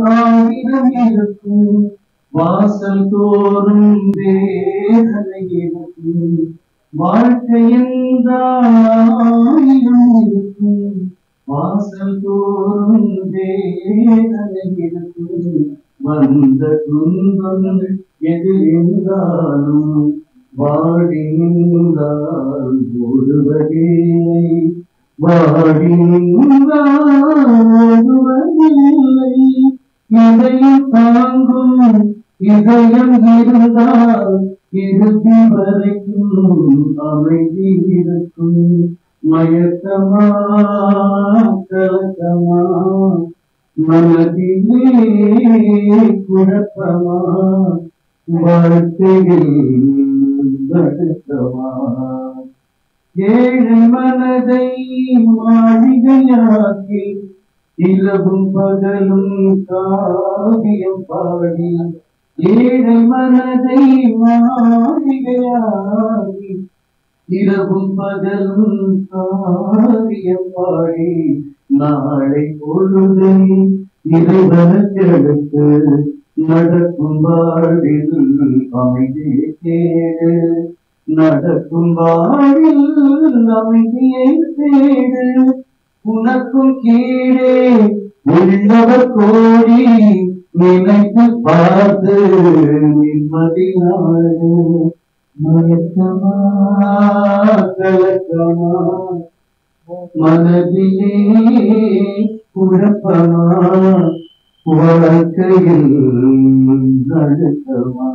ஆயிரம் இருக்கும் வாசல் தோறும் வேதனை இருக்கும் வாழ்க்கையின் ஆயிரம் இருக்கும் வாசல் தோறும் வேதனை இருக்கும் வந்த துன்பம் எது என்றாலும் வாடி நின்றால் ஓடுவதே வாடி ஓடுவதில்லை இதயம் தாங்கும் இதயம் இருந்தால் இறுதி வரைக்கும் அமைதி இருக்கும் மயக்கமா கலக்கமா மனதிலே குழப்பமா வாழ்க்கையில் வருத்தமா ஏழை மனதை மாளிகையாக்கி இரவும் பகலும் காவியம் பாடி ஏழை மனதை மாளிகையாக்கி இரவும் பகலும் காவியம் பாடி நாளை பொழுதை இறைவனுக்கு நடக்கும் வாழ்வில் அமைதியை தேடு நடக்கும் வாழ்வில் அமைதியை தேடு உனக்கும் கீழே உள்ளவர் கோடி நினைத்து பார்த்து நிம்மதியாடு மயக்கமா கலக்கமா மனதிலே குழப்பமா வாழ்க்கையில் நடுக்கமா